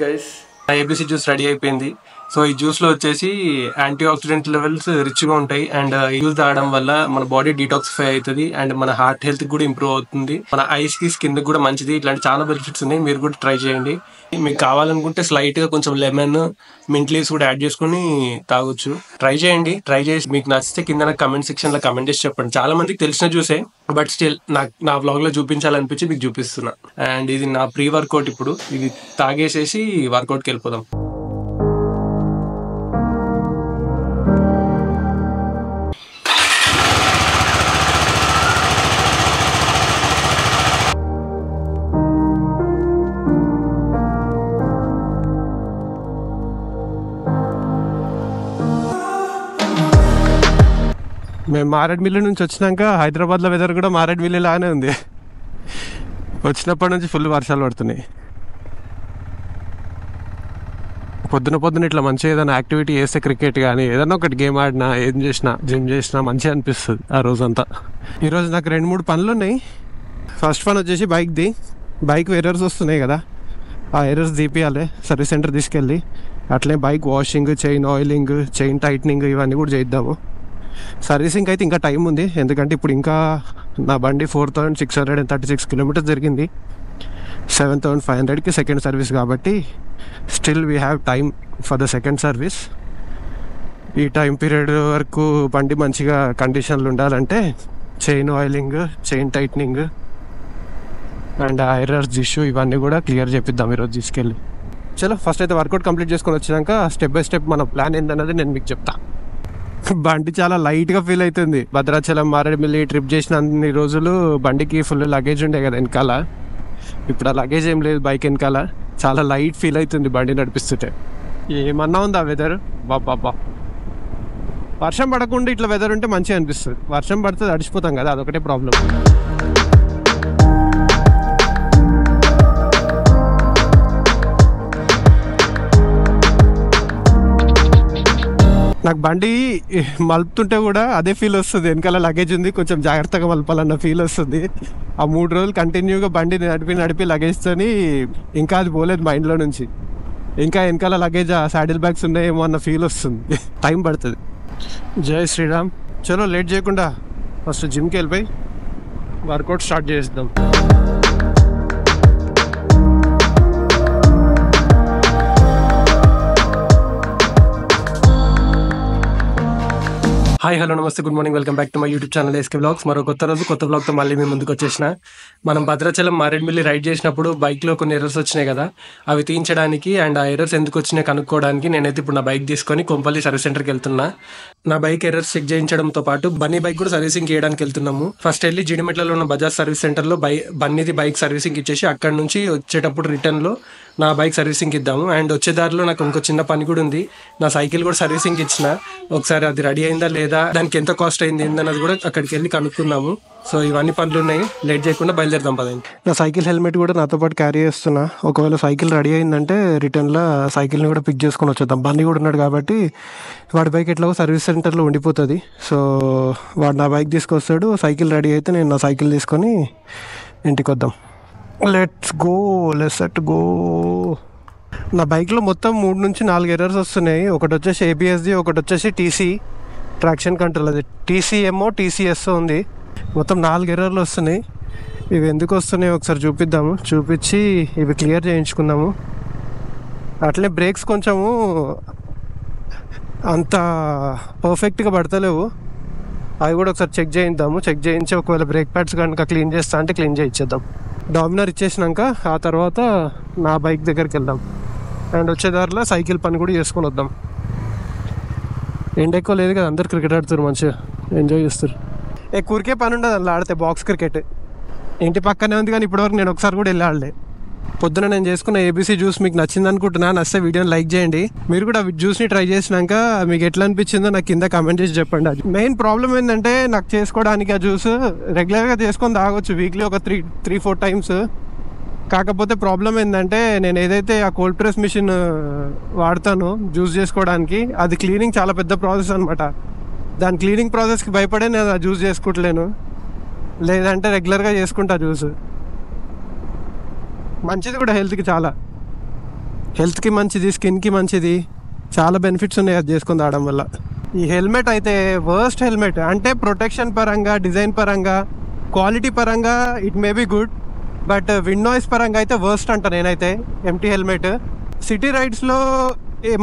Guys, ABC juice ready అయిపోయింది. So ఈ juice లో వచ్చేసి యాంటీ ఆక్సిడెంట్ లెవెల్స్ రిచ్ గా ఉంటాయి అండ్ జ్యూస్ తాగడం వల్ల మన బాడీ డీటాక్సిఫై అవుతుంది అండ్ మన హార్ట్ హెల్త్ కూడా ఇంప్రూవ్ అవుతుంది. మన ఐస్ కి స్కిన్ కూడా మంచిది. ఇట్లాంటి చాలా బెనిఫిట్స్ ఉన్నాయి, మీరు కూడా ట్రై చేయండి. మీకు కావాలనుకుంటే స్లైట్ గా కొంచెం లెమన్, మింట్ లీవ్స్ కూడా యాడ్ చేసుకుని తాగొచ్చు. ట్రై చేయండి. ట్రై చేసి మీకు నచ్చితే కింద నాకు కమెంట్ సెక్షన్ లో కమెంట్ చేసి చెప్పండి. చాలా మందికి తెలిసిన జ్యూసే, బట్ స్టిల్ నాకు నా వ్లాగ్ లో చూపించాలనిపించి మీకు చూపిస్తున్నా. అండ్ ఇది నా ప్రీ వర్కౌట్. ఇప్పుడు ఇది తాగేసేసి వర్కౌట్కి వెళ్ళిపోదాం. మేము మారేడుమిల్లి నుంచి వచ్చినాక హైదరాబాద్లో వెదర్ కూడా మారేడుమిల్లి లానే ఉంది. వచ్చినప్పటి నుంచి ఫుల్ వర్షాలు పడుతున్నాయి. పొద్దున ఇట్లా మంచిగా ఏదైనా యాక్టివిటీ చేస్తే, క్రికెట్ కానీ ఏదైనా ఒకటి గేమ్ ఆడినా, ఏం చేసినా, జిమ్ చేసినా మంచిగా అనిపిస్తుంది ఆ రోజంతా. ఈరోజు నాకు 2-3 పనులు ఉన్నాయి. ఫస్ట్ పని వచ్చేసి బైక్ ఎర్రర్స్ వస్తున్నాయి కదా, ఆ ఎర్రర్స్ తీపియాలి సర్వీస్ సెంటర్ తీసుకెళ్ళి. అట్లే bike washing, chain oiling, chain tightening ఇవన్నీ కూడా చేద్దాము. సర్వీసింగ్ అయితే ఇంకా టైం ఉంది, ఎందుకంటే ఇప్పుడు ఇంకా నా బండి 4636 కిలోమీటర్స్ జరిగింది. 7500కి సెకండ్ సర్వీస్ కాబట్టి still we have time for the second service. ఈ టైం పీరియడ్ వరకు బండి మంచిగా కండిషన్లు ఉండాలంటే chain oiling, chain tightening and errors issue ఇవన్నీ కూడా క్లియర్ చేపిద్దాం ఈరోజు తీసుకెళ్ళి. చలో ఫస్ట్ అయితే వర్కౌట్ కంప్లీట్ చేసుకొని వచ్చినాక స్టెప్ బై స్టెప్ మన ప్లాన్ ఏంటన్నది నేను మీకు చెప్తా. బండి చాలా లైట్గా ఫీల్ అవుతుంది. భద్రాచలం, మారేడుమిల్లి ట్రిప్ చేసిన అన్ని రోజులు బండికి ఫుల్ లగేజ్ ఉండే కదా వెనకాల. ఇప్పుడు ఆ లగేజ్ ఏం లేదు బైక్ వెనకాల. చాలా లైట్ ఫీల్ అవుతుంది బండి నడిపిస్తుంటే. ఏమన్నా ఉందా వెదర్? బాబా, వర్షం పడకుండా ఇట్లా వెదర్ ఉంటే మంచిగా అనిపిస్తుంది. వర్షం పడితే తడిచిపోతాం కదా, అదొకటే ప్రాబ్లం. నాకు బండి మలుపుతుంటే కూడా అదే ఫీల్ వస్తుంది. వెనకాల లగేజ్ ఉంది, కొంచెం జాగ్రత్తగా మలపాలన్న ఫీల్ వస్తుంది. ఆ 3 రోజులు కంటిన్యూగా బండి నడిపి లగేజ్తోని ఇంకా అది పోలేదు మైండ్లో నుంచి. ఇంకా వెనకాల లగేజ్, ఆ శాడిల్ బ్యాగ్స్ ఉన్నాయేమో అన్న ఫీల్ వస్తుంది. టైం పడుతుంది. జై శ్రీరామ్. చలో లేట్ చేయకుండా ఫస్ట్ జిమ్కి వెళ్ళిపోయి వర్కౌట్ స్టార్ట్ చేద్దాం. హాయ్, హలో, నమస్తే, good morning, welcome back to my YouTube channel SK vlogs. మరో కొత్త రోజు కొత్త వ్లాగ్తో మళ్ళీ మేము ముందుకు వచ్చేసిన. మనం భద్రాచలం, మారేడుమిల్లి రైడ్ చేసినప్పుడు బైక్లో కొన్ని ఎర్రర్స్ వచ్చినాయి కదా, అవి తీయించడానికి అండ్ ఆ ఎర్రర్స్ ఎందుకు వచ్చినాయి కనుక్కోవడానికి నేనైతే ఇప్పుడు నా బైక్ తీసుకొని కొంపల్లి సర్వీస్ సెంటర్కి వెళ్తున్నా. నా బైక్ ఎర్రర్స్ చెక్ చేయించడంతో పాటు బన్నీ బైక్ కూడా సర్వీసింగ్ చేయడానికి వెళ్తున్నాము. ఫస్ట్ వెళ్ళి జీడిమెట్లలో ఉన్న బజాజ్ సర్వీస్ సెంటర్లో బన్నీది బైక్ సర్వీసింగ్ ఇచ్చేసి అక్కడ నుంచి వచ్చేటప్పుడు రిటర్న్లో నా బైక్ సర్వీసింగ్ ఇద్దాము. అండ్ వచ్చే దారిలో నాకు ఇంకో చిన్న పని కూడా ఉంది. నా సైకిల్ కూడా సర్వీసింగ్ ఇచ్చిన, ఒకసారి అది రెడీ అయిందా లేదా, దానికి ఎంత కాస్ట్ అయింది ఏందన్నది కూడా అక్కడికి వెళ్ళి కనుక్కున్నాము. సో ఇవన్నీ పనులు ఉన్నాయి, లేట్ చేయకుండా బయలుదేరదాం పదండి. నా సైకిల్ హెల్మెట్ కూడా నాతో పాటు క్యారీ చేస్తున్నా. ఒకవేళ సైకిల్ రెడీ అయిందంటే రిటర్న్లో సైకిల్ని కూడా పిక్ చేసుకొని వచ్చేద్దాం. బండి కూడా ఉన్నాడు కాబట్టి వాడి బైక్ ఎట్లాగో సర్వీస్ సెంటర్లో ఉండిపోతుంది. సో వాడు నా బైక్ తీసుకొస్తాడు. సైకిల్ రెడీ అయితే నేను నా సైకిల్ తీసుకొని ఇంటికి వద్దాం. Let's go. నా బైక్లో మొత్తం 3 నుంచి 4 ఎర్రర్స్ వస్తున్నాయి. ఒకటి వచ్చేసి ఏబిఎస్ది, ఒకటి వచ్చేసి టీసీ ట్రాక్షన్ కంట్రోల్, అది టీసీఎంఓ టీసీఎస్ ఉంది. మొత్తం 4 ఎర్రర్లు వస్తున్నాయి. ఇవి ఎందుకు వస్తున్నాయి ఒకసారి చూపించి ఇవి క్లియర్ చేయించుకుందాము. అట్లనే బ్రేక్స్ కొంచెము అంత పర్ఫెక్ట్గా పడతలేవు, అవి కూడా ఒకసారి చెక్ చేయించి ఒకవేళ బ్రేక్ ప్యాడ్స్ కనుక క్లీన్ చేస్తా అంటే క్లీన్ చేయించేద్దాం. డామినర్ ఇచ్చేసినాక ఆ తర్వాత నా బైక్ దగ్గరికి వెళ్దాం. అండ్ వచ్చే దారిలో సైకిల్ పని కూడా చేసుకొని వద్దాం. ఎండ ఎక్కువ లేదు కదా, అందరు క్రికెట్ ఆడుతారు, మంచిగా ఎంజాయ్ చేస్తారు. ఊరికే పని ఉండదు అలా ఆడితే. బాక్స్ క్రికెట్ ఇంటి పక్కనే ఉంది, కానీ ఇప్పటివరకు నేను ఒకసారి కూడా వెళ్ళి ఆడలే. పొద్దున నేను చేసుకున్న ఏబీసీ జ్యూస్ మీకు నచ్చింది అనుకుంటున్నా. నచ్చితే వీడియోని లైక్ చేయండి. మీరు కూడా జ్యూస్ని ట్రై చేసినాక మీకు ఎట్లా అనిపించిందో నాకు కింద కామెంట్ చేసి చెప్పండి. అది మెయిన్ ప్రాబ్లం ఏంటంటే నాకు చేసుకోవడానికి ఆ జ్యూస్ రెగ్యులర్గా చేసుకొని తాగొచ్చు, వీక్లీ ఒక 3-4 టైమ్స్. కాకపోతే ప్రాబ్లం ఏంటంటే నేను ఏదైతే ఆ కోల్డ్ ప్రెస్ మిషన్ వాడతానో జ్యూస్ చేసుకోవడానికి, అది క్లీనింగ్ చాలా పెద్ద ప్రాసెస్ అనమాట. దాని క్లీనింగ్ ప్రాసెస్కి భయపడే నేను ఆ జ్యూస్ చేసుకుంటలేను. లేదంటే రెగ్యులర్గా చేసుకుంటా జ్యూస్. మంచిది కూడా హెల్త్కి చాలా. హెల్త్కి మంచిది, స్కిన్కి మంచిది, చాలా బెనిఫిట్స్ ఉన్నాయి అది చేసుకుని రావడం వల్ల. ఈ హెల్మెట్ అయితే వర్స్ట్ హెల్మెట్. అంటే ప్రొటెక్షన్ పరంగా, డిజైన్ పరంగా, క్వాలిటీ పరంగా it may be good, but wind noise పరంగా అయితే వర్స్ట్ అంట నేనైతే ఎంటీ హెల్మెట్. సిటీ రైడ్స్లో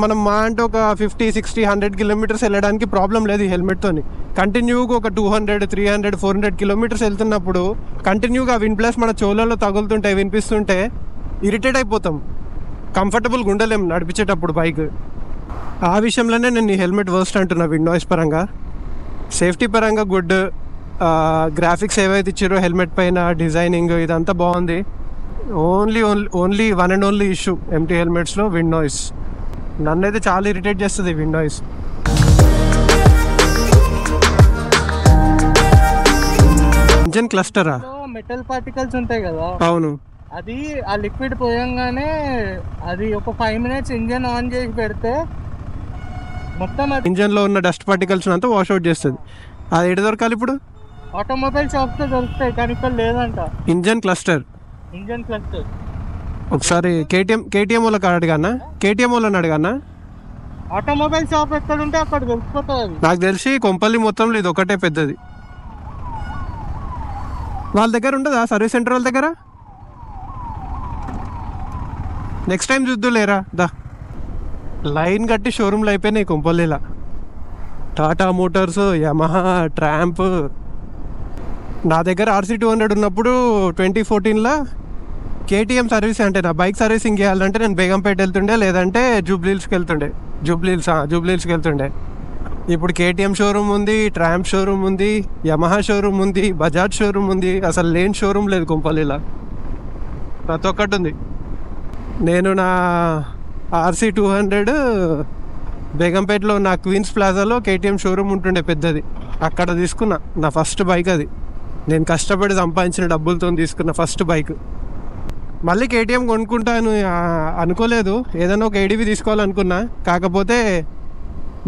మనం మా అంటే ఒక 50, 60, 100 కిలోమీటర్స్ వెళ్ళడానికి ప్రాబ్లం లేదు ఈ హెల్మెట్తోని. కంటిన్యూగా ఒక 200, 300, 400 కిలోమీటర్స్ వెళ్తున్నప్పుడు కంటిన్యూగా విండ్ ప్లస్ మన చెవులలో తగులుతుంటే, వినిపిస్తుంటే ఇరిటేట్ అయిపోతాం, కంఫర్టబుల్గా ఉండలేం నడిపించేటప్పుడు బైక్. ఆ విషయంలోనే నేను ఈ హెల్మెట్ వర్స్ట్ అంటున్నా విండ్ నాయిస్ పరంగా. సేఫ్టీ పరంగా గుడ్, గ్రాఫిక్స్ ఏవైతే ఇచ్చారో హెల్మెట్ పైన, డిజైనింగ్ ఇదంతా బాగుంది. Only one and only issue MT హెల్మెట్స్లో విండ్ నాయిస్. నన్నైతే చాలా ఇరిటేట్ చేస్తుంది విండ్ నాయిస్. ఇంజన్ క్లస్టరా? మెటల్ పార్టికల్స్ ఉంటాయి కదా, అవును. అది ఆ లిక్విడ్ పోయంగానే అది ఒక 5 minutes ఇంజన్ ఆన్ చేసి పెడితే మొత్తం ఇంజన్లో ఉన్న డస్ట్ పార్టికల్స్ అంతా వాష్ అవుట్ చేస్తుంది. అది ఎటు దొరకాలి ఇప్పుడు? ఆటోమొబైల్ షాప్స్ లో దొరుకుతాయి, కానీ ఇక్కడ లేదంట ఇంజన్ క్లస్టర్. ఒకసారి కేటీఎం వాళ్ళకి అడగానా? కేటీఎం వాళ్ళని అడగానా? ఆటోమొబైల్ షాప్ ఎక్కడ ఉంటే అక్కడ దొరికిపోతుంది. నాకు తెలిసి కొంపల్లి మొత్తంలో ఇది ఒకటే పెద్దది. వాళ్ళ దగ్గర ఉండదా సర్వీస్ సెంటర్ వాళ్ళ దగ్గర? నెక్స్ట్ టైం చూద్దులేరా దా. లైన్ కట్టి షోరూమ్లు అయిపోయినాయి కొంపల్లిలా. Tata Motors, Yamaha, Triumph. నా దగ్గర RC200 ఉన్నప్పుడు 2014లో కేటీఎం సర్వీస్ అంటే నా బైక్ సర్వీసింగ్ చేయాలంటే నేను బేగంపేట వెళ్తుండే, లేదంటే జూబ్లీహిల్స్కి వెళ్తుండే. ఇప్పుడు కేటీఎం షోరూమ్ ఉంది, ట్రాంప్ షోరూమ్ ఉంది, యమహా షోరూమ్ ఉంది, బజాజ్ షోరూమ్ ఉంది. అసలు లేని షోరూమ్ లేదు కొంపల్లిలా, ప్రతి ఒక్కటి ఉంది. నేను నా RC200 బేగంపేటలో నా క్వీన్స్ ప్లాజాలో కేటీఎం షోరూమ్ ఉంటుండే పెద్దది, అక్కడ తీసుకున్నా నా ఫస్ట్ బైక్. అది నేను కష్టపడి సంపాదించిన డబ్బులతో తీసుకున్న ఫస్ట్ బైక్. మళ్ళీ కేటీఎం కొనుక్కుంటాను అనుకోలేదు, ఏదైనా ఒక ఏడీవీ తీసుకోవాలనుకున్నా. కాకపోతే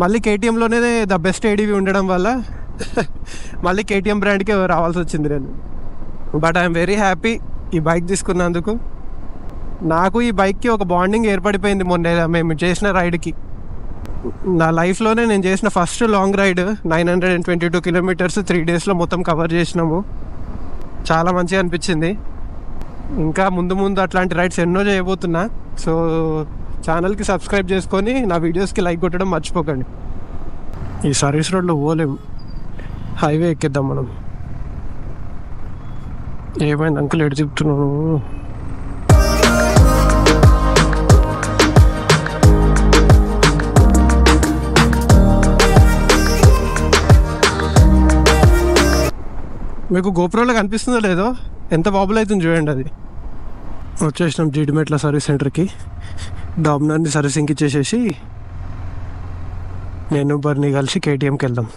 మళ్ళీ కేటీఎంలోనే ద బెస్ట్ ఏడీవీ ఉండడం వల్ల మళ్ళీ కేటీఎం బ్రాండ్కే రావాల్సి వచ్చింది నేను. బట్ ఐఎమ్ వెరీ హ్యాపీ ఈ బైక్ తీసుకున్నందుకు. నాకు ఈ బైక్కి ఒక బాండింగ్ ఏర్పడిపోయింది మొన్న మేము చేసిన రైడ్కి. నా లైఫ్లోనే నేను చేసిన ఫస్ట్ లాంగ్ రైడ్ 922 కిలోమీటర్స్ 3 daysలో మొత్తం కవర్ చేసినాము. చాలా మంచిగా అనిపించింది. ఇంకా ముందు అట్లాంటి రైడ్స్ ఎన్నో చేయబోతున్నా. సో ఛానల్కి సబ్స్క్రైబ్ చేసుకొని నా వీడియోస్కి లైక్ కొట్టడం మర్చిపోకండి. ఈ సర్వీస్ రోడ్లో పోలేము, హైవే ఎక్కిద్దాం మనం. ఏమైంది అంకుల్, ఎటు చెప్తున్నాను? మీకు గోప్రోలో కనిపిస్తుందో లేదో, ఎంత బాబుల్ అవుతుంది చూడండి. అది వచ్చేసినాం జీడిమెట్ల సర్వీస్ సెంటర్కి. డామినార్ని సర్వీసింగ్కి ఇచ్చేసేసి నేను బర్నీ కలిసి కేటీఎంకి వెళ్దాం.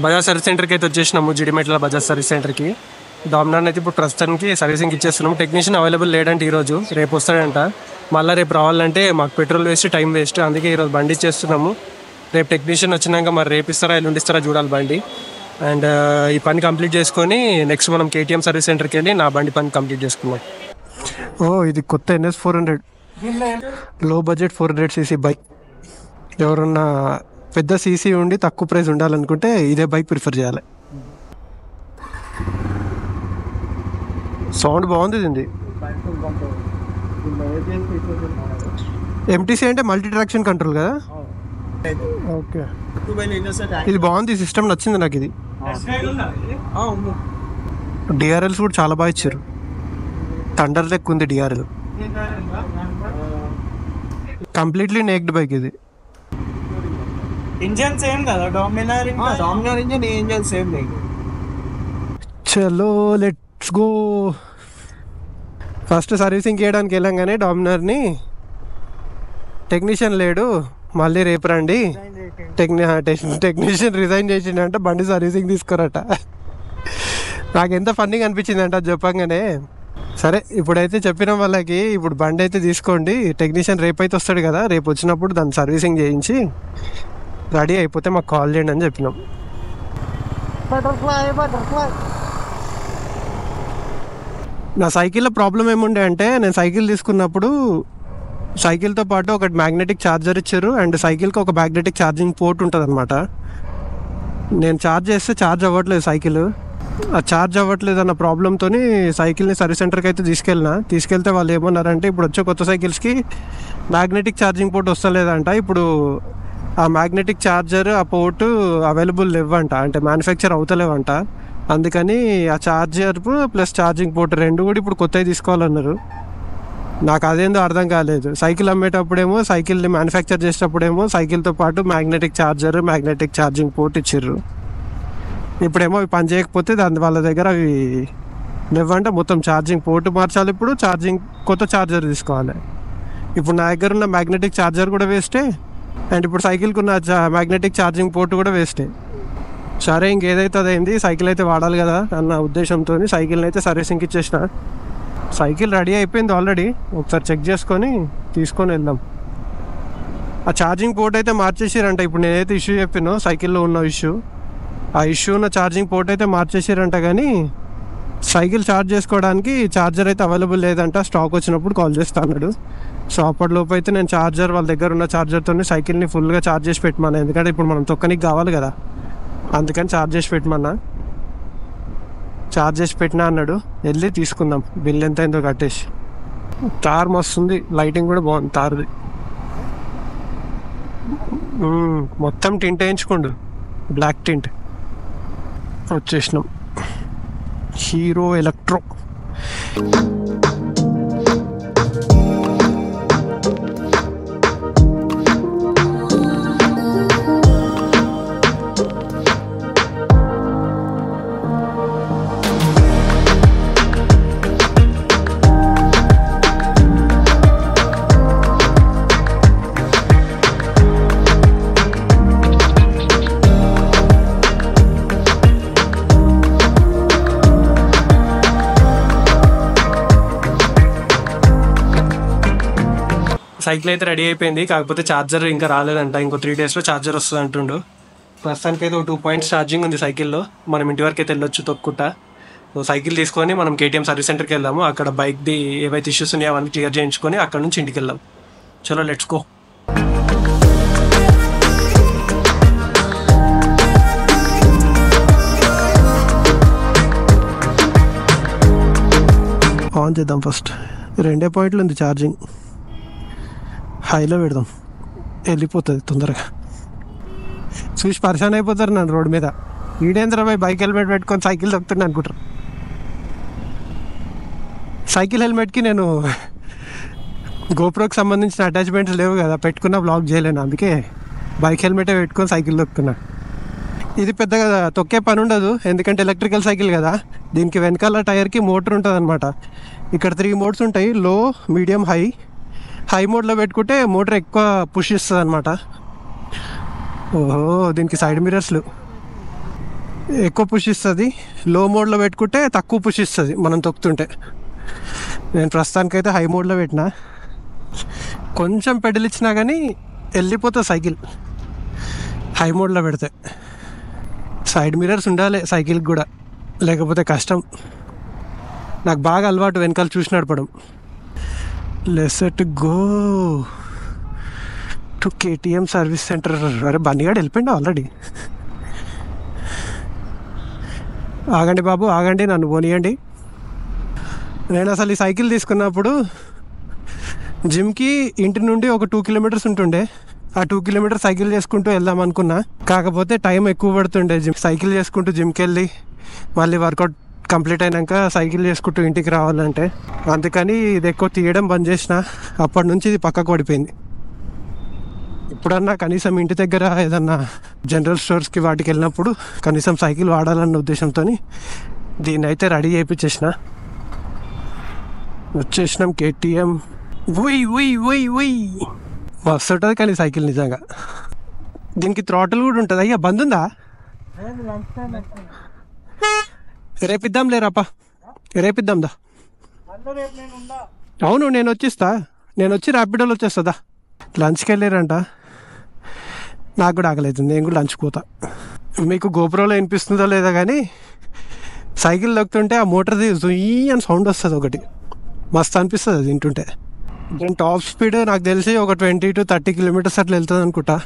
బజాజ్ సర్వీస్ సెంటర్కి అయితే వచ్చేసినాము, జీడిమెట్ల బజాజ్ సర్వీస్ సెంటర్కి. డామినార్ అయితే ఇప్పుడు ప్రస్తుతానికి సర్వీసింగ్ ఇచ్చేస్తున్నాము. టెక్నీషియన్ అవైలబుల్ లేడంటే ఈరోజు, రేపు వస్తాడంట. మళ్ళీ రేపు రావాలంటే మాకు పెట్రోల్ వేస్ట్, టైం వేస్ట్. అందుకే ఈరోజు బండి ఇచ్చేస్తున్నాము. రేపు టెక్నీషియన్ వచ్చినాక మరి రేపు ఇస్తారా ఎల్లుండి ఇస్తారా చూడాలి బండి. అండ్ ఈ పని కంప్లీట్ చేసుకొని నెక్స్ట్ మనం కేటీఎం సర్వీస్ సెంటర్కి వెళ్ళి నా బండి పని కంప్లీట్ చేసుకున్నాం. ఇది కొత్త NS 400 లో బడ్జెట్ 400cc బైక్. ఎవరన్నా పెద్ద సీసీ ఉండి తక్కువ ప్రైస్ ఉండాలనుకుంటే ఇదే బైక్ ప్రిఫర్ చేయాలి. సౌండ్ బాగుంది దీన్ని. MTC అంటే మల్టీ ట్రాక్షన్ కంట్రోల్ కదా? ఓకే, ఇది బాగుంది, సిస్టమ్ నచ్చింది నాకు. ఇది డిఆర్ఎల్స్ కూడా చాలా బాగా ఇచ్చారు. థండర్ లెక్క ఉంది డిఆర్ఎల్. కంప్లీట్లీ నేక్డ్ బైక్ ఇది. ఇంజన్ సేమ్ కదా, డామినార్ ఇంజన్, ఈ ఇంజన్ సేమ్. చలో లెట్స్ గో. ఫస్ట్ సర్వీసింగ్ చేయడానికి వెళ్ళంగానే డామినార్ని టెక్నీషియన్ లేడు, మళ్ళీ రేపు రండి, టెక్నీషియన్ రిజైన్ చేసిండంట, బండి సర్వీసింగ్ తీసుకోరట. నాకు ఎంత ఫన్నీగా అనిపించింది అంటే అది చెప్పంగానే. సరే ఇప్పుడైతే చెప్పిన వాళ్ళకి ఇప్పుడు బండి అయితే తీసుకోండి, టెక్నీషియన్ రేపు అయితే వస్తాడు కదా, రేపు వచ్చినప్పుడు దాన్ని సర్వీసింగ్ చేయించి రెడీ అయిపోతే మాకు కాల్ చేయండి అని చెప్పినాం. నా సైకిల్లో ప్రాబ్లం ఏముండే అంటే, నేను సైకిల్ తీసుకున్నప్పుడు సైకిల్తో పాటు ఒక మ్యాగ్నెటిక్ ఛార్జర్ ఇచ్చారు అండ్ సైకిల్కి ఒక మ్యాగ్నెటిక్ ఛార్జింగ్ పోర్ట్ ఉంటుంది అనమాట. నేను ఛార్జ్ చేస్తే ఛార్జ్ అవ్వట్లేదు సైకిల్. ఆ ఛార్జ్ అవ్వట్లేదు అన్న ప్రాబ్లంతో సైకిల్ని సర్వీస్ సెంటర్కి అయితే తీసుకెళ్తే వాళ్ళు ఏమన్నారంటే, ఇప్పుడు వచ్చే కొత్త సైకిల్స్కి మ్యాగ్నెటిక్ ఛార్జింగ్ పోర్ట్ వస్తలేదంట. ఇప్పుడు ఆ మ్యాగ్నెటిక్ ఛార్జర్ ఆ పోర్టు అవైలబుల్ లేవంట, అంటే మ్యానుఫ్యాక్చర్ అవుతలేవంట. అందుకని ఆ ఛార్జర్ ప్లస్ ఛార్జింగ్ పోర్ట్ రెండు కూడా ఇప్పుడు కొత్తవి తీసుకోవాలన్నారు. నాకు అదేందో అర్థం కాలేదు. సైకిల్ అమ్మేటప్పుడేమో, సైకిల్ని మ్యానుఫ్యాక్చర్ చేసేటప్పుడేమో సైకిల్తో పాటు magnetic charger, magnetic charging port ఇచ్చిర్రు. ఇప్పుడేమో అవి పని చేయకపోతే దాని వాళ్ళ దగ్గర అవి లేవంటే మొత్తం ఛార్జింగ్ పోర్ట్ మార్చాలి, ఇప్పుడు కొత్త ఛార్జర్ తీసుకోవాలి. ఇప్పుడు నా దగ్గర ఉన్న మ్యాగ్నెటిక్ ఛార్జర్ కూడా వేస్టే, అండ్ ఇప్పుడు సైకిల్కి ఉన్న మ్యాగ్నెటిక్ ఛార్జింగ్ పోర్ట్ కూడా వేస్టే. సరే ఇంకేదైతే అదైంది, సైకిల్ అయితే వాడాలి కదా అన్న ఉద్దేశంతో సైకిల్ని అయితే సర్వీసింగ్కి ఇచ్చేసిన. సైకిల్ రెడీ అయిపోయింది ఆల్రెడీ, ఒకసారి చెక్ చేసుకొని తీసుకొని వెళ్దాం. ఆ ఛార్జింగ్ పోర్ట్ అయితే మార్చేసారంట. ఇప్పుడు నేనైతే ఇష్యూ చెప్పానో సైకిల్లో ఉన్న ఇష్యూ, ఆ ఇష్యూ ఉన్న ఛార్జింగ్ పోర్ట్ అయితే మార్చేసారంట. కానీ సైకిల్ ఛార్జ్ చేసుకోవడానికి ఛార్జర్ అయితే అవైలబుల్ లేదంట, స్టాక్ వచ్చినప్పుడు కాల్ చేస్తా అన్నాడు. సో అప్పటిలోపు అయితే నేను ఛార్జర్, వాళ్ళ దగ్గర ఉన్న ఛార్జర్తో సైకిల్ని ఫుల్గా ఛార్జ్ చేసి పెట్టమన్నా, ఎందుకంటే ఇప్పుడు మనం తొక్కనికి కావాలి కదా, అందుకని ఛార్జ్ చేసి పెట్టమన్నా. ఛార్జ్ చేసి పెట్టినా అన్నాడు, వెళ్ళి తీసుకుందాం, బిల్ ఎంత అయిందో కట్టేసి. తార్ మస్తుంది, లైటింగ్ కూడా బాగుంది తార్ది. మొత్తం టింట్ వేయించుకోండు, బ్లాక్ టింట్. వచ్చేసినాం, హీరో ఎలక్ట్రో. సైకిల్ అయితే రెడీ అయిపోయింది, కాకపోతే ఛార్జర్ ఇంకా రాలేదంట. ఇంకో 3 daysలో ఛార్జర్ వస్తుంది అంటుండు. ప్రస్తుతానికి అయితే 2 points ఛార్జింగ్ ఉంది సైకిల్లో. మనం ఇంటి వరకు అయితే వెళ్ళొచ్చు తొక్కుంటా. సో సైకిల్ తీసుకొని మనం కేటీఎం సర్వీస్ సెంటర్కి వెళ్దాము. అక్కడ బైక్ది ఏవైతే ఇష్యూస్ ఉన్నాయో అవన్నీ క్లియర్ చేయించుకొని అక్కడ నుంచి ఇంటికి వెళ్దాం. చలో లెట్స్ గో. ఆన్ చేద్దాం. ఫస్ట్ 2 points ఉంది ఛార్జింగ్, హైలో పెడదాం, వెళ్ళిపోతుంది తొందరగా. చూసి పరిశాన్ అయిపోతారు నన్ను రోడ్డు మీద. ఈడేంద్రబాయ్ బైక్ హెల్మెట్ పెట్టుకొని సైకిల్ తొక్కుతున్నా అనుకుంటారు. సైకిల్ హెల్మెట్కి నేను గోప్రోకి సంబంధించిన అటాచ్మెంట్స్ లేవు కదా, పెట్టుకున్న బ్లాక్ చేయలేను, అందుకే బైక్ హెల్మెటే పెట్టుకొని సైకిల్ తొక్కుతున్నా. ఇది పెద్దగా తొక్కే పని ఉండదు, ఎందుకంటే ఎలక్ట్రికల్ సైకిల్ కదా. దీనికి వెనకాల టైర్కి మోటార్ ఉంటుంది అనమాట. ఇక్కడ 3 modes ఉంటాయి, లో, మీడియం, హై. హై మోడ్లో పెట్టుకుంటే మోటార్ ఎక్కువ పుష్ ఇస్తుంది అనమాట. ఓహో, దీనికి సైడ్ మిరర్స్లు ఎక్కువ పుష్ ఇస్తుంది. లో మోడ్లో పెట్టుకుంటే తక్కువ పుష్ ఇస్తుంది మనం తొక్కుతుంటే. నేను ప్రస్తుతానికైతే హై మోడ్లో పెట్టినా. కొంచెం పెడల్ ఇచ్చినా కానీ వెళ్ళిపోతుంది సైకిల్ హై మోడ్లో పెడితే. సైడ్ మిరర్స్ ఉండాలి సైకిల్కి కూడా, లేకపోతే కష్టం. నాకు బాగా అలవాటు వెనకాల చూసి నడపడం. Let's go to KTM service centre. అరే బండిగాడు వెళ్ళిపోయిండు ఆల్రెడీ. ఆగండి బాబు ఆగండి, నన్ను పోనీయండి. నేను అసలు ఈ సైకిల్ తీసుకున్నప్పుడు జిమ్కి ఇంటి నుండి ఒక 2 kilometers ఉంటుండే. ఆ 2 kilometers సైకిల్ చేసుకుంటూ వెళ్దాం అనుకున్నా, కాకపోతే టైం ఎక్కువ పడుతుండే. సైకిల్ చేసుకుంటూ జిమ్కి వెళ్ళి మళ్ళీ వర్కౌట్ కంప్లీట్ అయినాక సైకిల్ చేసుకుంటూ ఇంటికి రావాలంటే, అందుకని ఇది ఎక్కువ తీయడం బంద్ చేసిన. అప్పటి నుంచి ఇది పక్కకు పడిపోయింది. ఇప్పుడన్నా కనీసం ఇంటి దగ్గర ఏదన్నా జనరల్ స్టోర్స్కి వాటికి వెళ్ళినప్పుడు కనీసం సైకిల్ వాడాలన్న ఉద్దేశంతో దీన్ని అయితే రెడీ చేయించేసిన. వచ్చేసినాం కేటీఎం. ఉయ్ ఉయ్ ఉయ్ ఉయ్. మస్తు ఉంటుంది కానీ సైకిల్ నిజంగా. దీనికి థ్రాటిల్ కూడా ఉంటుంది. అయ్యా బంద్ ఉందా? రేపిద్దాం లేరాపా, రేపిద్దాం దా. అవును నేను వచ్చిస్తా, నేను వచ్చి ర్యాపిడోలో వచ్చేస్తుందా. లంచ్కి వెళ్ళారంట, నాకు కూడా ఆకలేదు, నేను కూడా లంచ్కి పోతా. మీకు గోపురంలో వినిపిస్తుందో లేదో కానీ సైకిల్ దొక్కుతుంటే ఆ మోటార్ది జుయ్యి అని సౌండ్ వస్తుంది ఒకటి, మస్తు అనిపిస్తుంది అది వింటుంటే. దీని టాప్ స్పీడ్ నాకు తెలిసి ఒక 20 to 30 kilometers అట్లా వెళ్తుంది అనుకుంటా.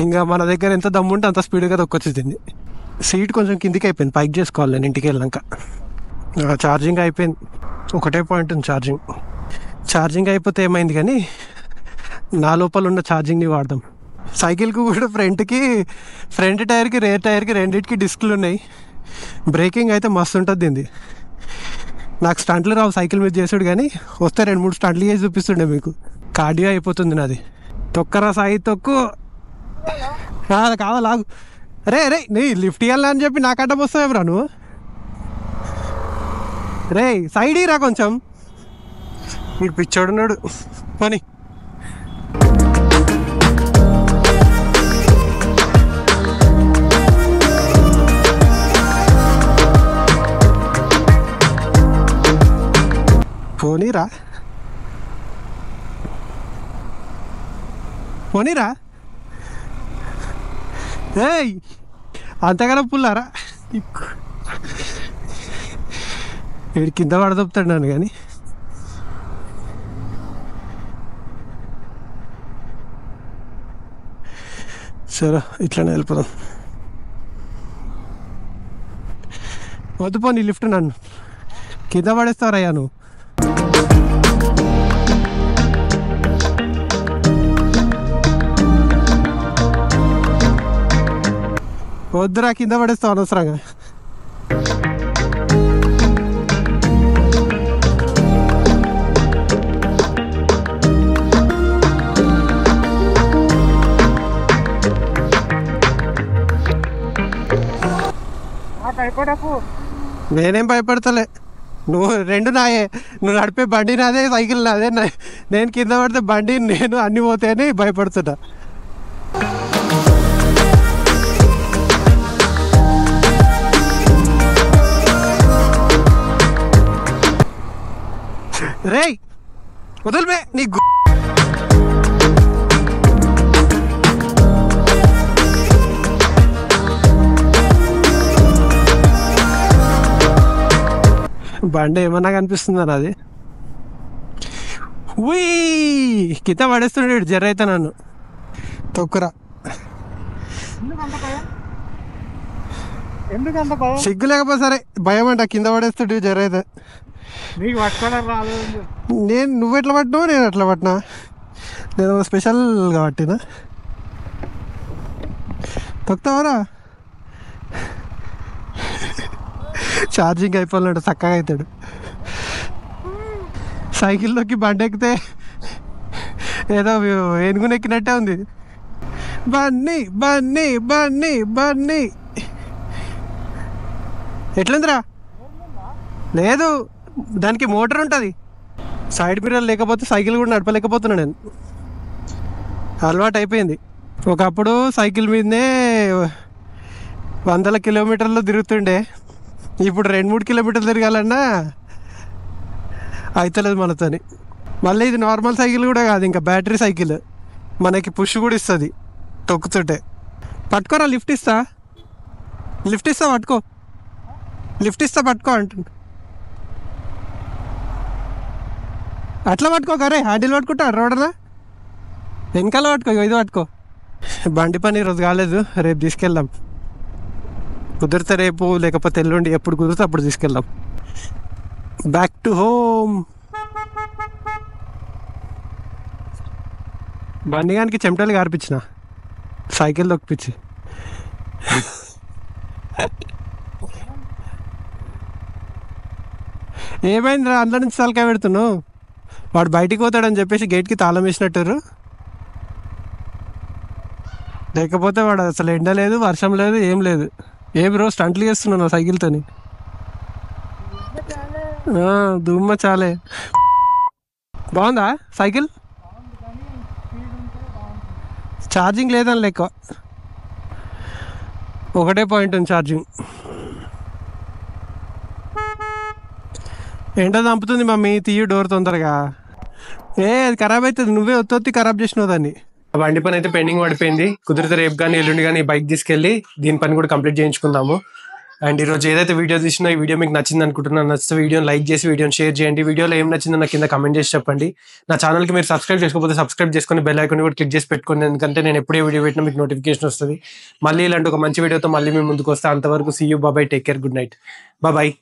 ఇంకా మన దగ్గర ఎంత దమ్ము ఉంటే అంత స్పీడ్గా దొక్కొచ్చి దీన్ని. సీట్ కొంచెం కిందికి అయిపోయింది, పైకి చేసుకోవాలి నేను ఇంటికి వెళ్ళాక. ఛార్జింగ్ అయిపోయింది, ఒకటే పాయింట్ ఉంది ఛార్జింగ్. ఛార్జింగ్ అయిపోతే ఏమైంది కానీ నా లోపల ఉన్న ఛార్జింగ్ని వాడదాం. సైకిల్కి కూడా ఫ్రంట్ టైర్కి రేర్ టైర్కి రెండింటికి డిస్క్లు ఉన్నాయి. బ్రేకింగ్ అయితే మస్తు ఉంటుంది దీన్ని. నాకు స్టంట్లు రావు సైకిల్ మీద చేసుడు, కానీ వస్తే 2-3 స్టంట్లు చేసి చూపిస్తుండే మీకు. కార్డియో అయిపోతుంది నాది. తొక్కరా సాయి తొక్కు, కావాలి ఆగు. రే నీ లిఫ్ట్ ఇవ్వాలని అని చెప్పి నాకు అడ్డం వస్తావేమరా నువ్వు? రే సైడ్ రా కొంచెం, మీరు పిచ్చోడున్నాడు పని. పోనీరా ఏయ్ అంతగానో పుల్లారా, వీడి కింద పడదొప్పుతాడు నన్ను. కానీ సరే ఇట్లానే వెళ్ళిపోదాం. వద్దు పో నీ లిఫ్ట్, నన్ను కింద పడేస్తావరయ్యా నువ్వు. వద్దురా కింద పడేస్తావు అనవసరంగా. నేనేం భయపడతలే, నువ్వు రెండు నాయే. నువ్వు నడిపే బండి నాదే, సైకిల్ నాదే. నేను కింద పడితే బండి నేను అన్నీ పోతాయని భయపడుతున్నా. రేయ్ వదలమే నీ బండి ఏమన్నా కనిపిస్తుందా నాది? కింద పడేస్తున్నాడు జర్ర అయితే నన్ను. తొక్కురా, సిగ్గు లేకపోతే సరే భయం అంట, కింద పడేస్తాడు జర్ర అయితే. నువ్వు ఎట్లా పట్టినావు, నేను ఎట్లా పట్టినా? నేను స్పెషల్గా పట్టినా. తొక్కుతావరా? ఛార్జింగ్ అయిపోవాలంటే చక్కగా అవుతాడు. సైకిల్లోకి బండి ఎక్కితే ఏదో ఏనుగుని ఎక్కినట్టే ఉంది. బన్నీ ఎట్లుందిరా? లేదు, దానికి మోటార్ ఉంటుంది. సైడ్ మిర్రర్ లేకపోతే సైకిల్ కూడా నడపలేకపోతున్నా నేను, అలవాటు అయిపోయింది. ఒకప్పుడు సైకిల్ మీదనే 100 kilometers తిరుగుతుండే, ఇప్పుడు 2-3 kilometers తిరగాలన్నా అవుతలేదు మనతోని. మళ్ళీ ఇది నార్మల్ సైకిల్ కూడా కాదు, ఇంకా బ్యాటరీ సైకిల్. మనకి పుష్ కూడా ఇస్తుంది తొక్కుతుంటే. పట్టుకోరా, లిఫ్ట్ ఇస్తా పట్టుకో అంటుండు. అట్లా పట్టుకో కరే, హ్యాండిల్ పట్టుకుంటా రోడ్లా వెనకాల పట్టుకో, ఇది పట్టుకో. బండి పని ఈరోజు కాలేదు, రేపు తీసుకెళ్దాం. కుదిరితే రేపు, లేకపోతే ఎల్లుండి, ఎప్పుడు కుదిరితే అప్పుడు తీసుకెళ్దాం. Back to home. బండిగానికి చెమటలు గారిపించిన సైకిల్ దొక్కిపించి. ఏమైందిరా అందరి నుంచి తలకాయ పెడుతున్నావు? వాడు బయటికి పోతాడని చెప్పేసి గేట్కి తాళం వేసినట్టారు. లేకపోతే వాడు అసలు ఎండ లేదు, వర్షం లేదు, ఏం లేదు. రోజు స్టంట్లు చేస్తున్నాను సైకిల్తోని. దుమ్మ చాలే. బాగుందా సైకిల్? ఛార్జింగ్ లేదని లెక్క, ఒకటే పాయింట్ ఉంది ఛార్జింగ్. ఎండ చంపుతుంది మమ్మీ, తీయు డోర్ తొందరగా. అది ఖరాబ్ అవుతుంది, నువ్వే ఒత్తి ఖరాబ్ చేసినావు దాన్ని. ఆ బండి పని అయితే పెండింగ్ పడిపోయింది. కుదిరితే రేపు కానీ ఎల్లుండి కానీ బైక్ తీసుకెళ్ళి దీని పని కూడా కంప్లీట్ చేయించుకుందాము. అండ్ ఈరోజు ఏదైతే వీడియో తీసినా ఈ వీడియో మీకు నచ్చింది అనుకుంటున్నాను. నచ్చితే వీడియోని లైక్ చేసి వీడియోని షేర్ చేయండి. వీడియోలో ఏం నచ్చిందో నాకు కింద కమెంట్ చేసి చెప్పండి. నా ఛానల్కి మీరు సబ్స్క్రైబ్ చేసుకోకపోతే సబ్స్క్రైబ్ చేసుకొని బెల్ ఐకాన్ కూడా క్లిక్ చేసి పెట్టుకోండి, ఎందుకంటే నేను ఎప్పుడే వీడియో పెట్టినా మీకు నోటిఫికేషన్ వస్తుంది. మళ్ళీ ఇలాంటి ఒక మంచి వీడియోతో మళ్ళీ మేము ముందుకు వస్తే, అంతవరకు see you, bye, take care, good night, bye.